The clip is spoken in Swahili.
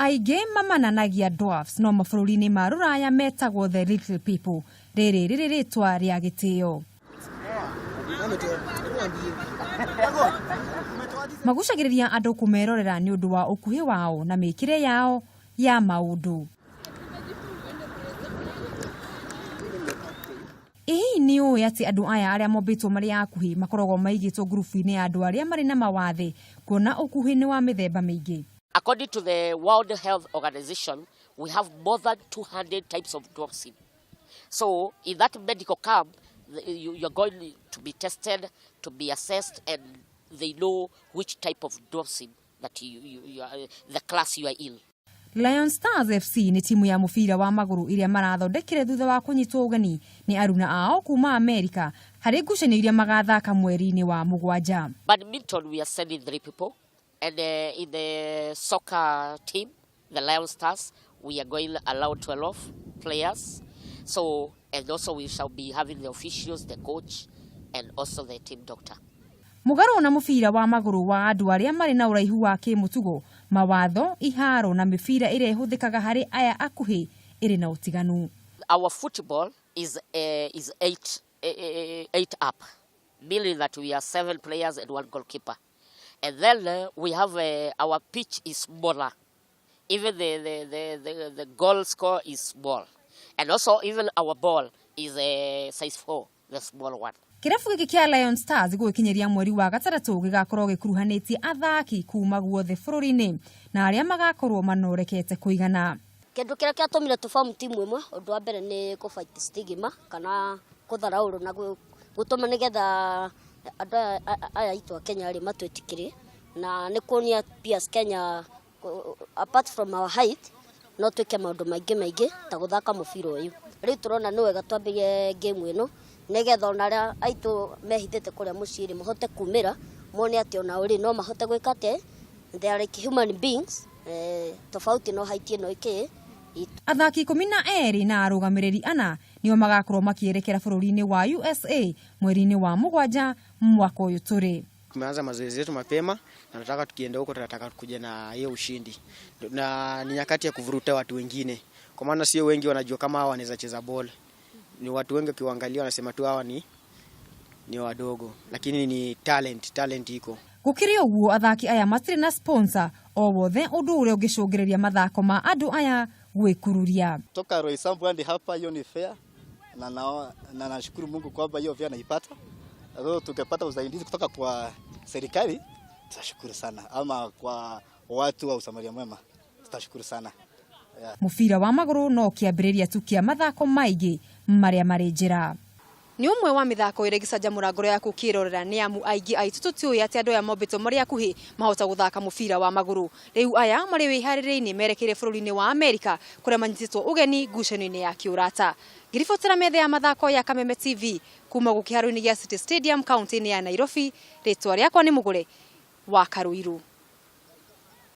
Aige mamananagia dwarfs no mabũrũri-inĩ ma rũraya metagwo the little people. Rĩrĩ rĩtwa rĩa gĩtĩo. Magucagĩrĩria andũ kũmerorera nĩ ũndũ wa ũkuhĩ wao na mĩkĩre yao ya maũndũ. Nĩ ũĩ atĩ andũ aya arĩa mombĩtwo marĩ akuhĩ makoragwo maigĩtwo grupu-inĩ ya andũ arĩa marĩ na mawathe kuona ũkuhĩ nĩ wa mĩthemba mĩingĩ. According to the World Health Organization, we have more than 200 types of dwarfism. So in that medical camp, you're going to be tested, to be assessed, and they know which type of dwarfism that you are, the class you are in. Lion Stars FC ni timu ya mũbira wa magũrũ iria marathondekire thutha wa kũnyitwo ũgeni ni aruna ao kuma America harĩ ngucanio iria magathaka mweri-inĩ wa Mũgwanja. Badminton, we are sending 3 people, and in the soccer team, the Lion Stars, we are going to allow 12 players. So, and also we shall be having the officials, the coach, and also the team doctor. Mũgarũ na mũbira wa magũrũ wa andũ arĩa marĩ na ũraihu wa kĩmũtugo, mawatho, iharo na mĩbira ĩrĩa ĩhũthĩkaga harĩ aya akuhĩ ĩrĩ na ũtiganu. Our football is 8 up, meaning that we are 7 players and 1 goalkeeper. And then we have our pitch is smaller. Even the goal score is small. And also even our ball is size 4, the small one. Kĩrabu gĩkĩ kĩa Lion Stars gũgĩkinyeria mweri wa gatatũ gĩgakorwo gĩkuruhanĩtie athaki kuma guothe bũrũri-inĩ na arĩa magakorwo manorekete kũigana. Kĩndũ kĩrĩa kĩatũmire tũform timu ĩmwe, ũndũ wa mbere nĩ kũ-fight stigma kana gũtharaũrwo na gũtũma nĩgetha andũ aya itũ a Kenya arĩ matwĩtĩkĩrie na nĩ kuonia pia Kenya apart from our height no twĩke maũndũ maingĩ ta gũthaka mũbira ũyũ. Rĩu tũrona nĩ wega twambie game ĩno nĩgetha ona arĩa aitũ mehithĩte kũrĩa mũciĩ rĩ mahote kumĩra mone atĩ ona ũrĩ no mahote gwĩka atĩ they are like human beings tofauti no height ĩno ĩkĩ. Athaki 12 na arũgamĩrĩri 4 nĩo magakorwo makierekera bũrũri-inĩ wa USA mweri-inĩ wa Mũgwanja mwaka ũyũ tũrĩ. Tumeanza mazoezi yetu mapema na nataka tukienda huko tunataka kuja na hiyo ushindi. Na ni nyakati ya kuvuruta watu wengine. Kwa maana sio wengi wanajua kama hawa wanaweza cheza ball. Ni watu wengi kiwaangalia wanasema tu hawa ni wadogo, lakini ni talent iko. Gũkĩrĩ ũguo athaki aya matirĩ na sponsor o wothe ũndũ ũrĩa ũngĩcũngĩrĩria mathako ma andũ aya gwĩkururia. Toka Roysambu hadi hapa hiyo ni fair na nashukuru Mungu kwamba hiyo pia naipata. Leo tukipata usaidizi kutoka kwa serikali tutashukuru sana, ama kwa watu wa Usamaria Mwema tutashukuru sana. Mũbira wa magũrũ no kĩambĩrĩria tu kĩa mathako maingĩ marĩa marĩ njĩra. Nĩ ũmwe wa mĩthako ĩrĩa ĩgĩcanjamũra ngoro yaku ũkĩrorera nĩ amu aingĩ aitũ tũtiũĩ atĩ andũ aya mombĩtwo marĩ akuhĩ mahota gũthaka mũbira wa magũrũ. Rĩu aya marĩ wĩharĩrĩirie merekeire bũrũri-inĩ wa America kũrĩa manyitĩtwo ũgeni ngucanio-inĩ ya kĩũrata. Ngiribotera metha ya mathako ya Kameme TV kuma gũkĩharo-inĩ gĩa City Stadium kaunti-inĩ ya Nairobi. Rĩtwa rĩakwa nĩ Mũgũre wa Karũirũ.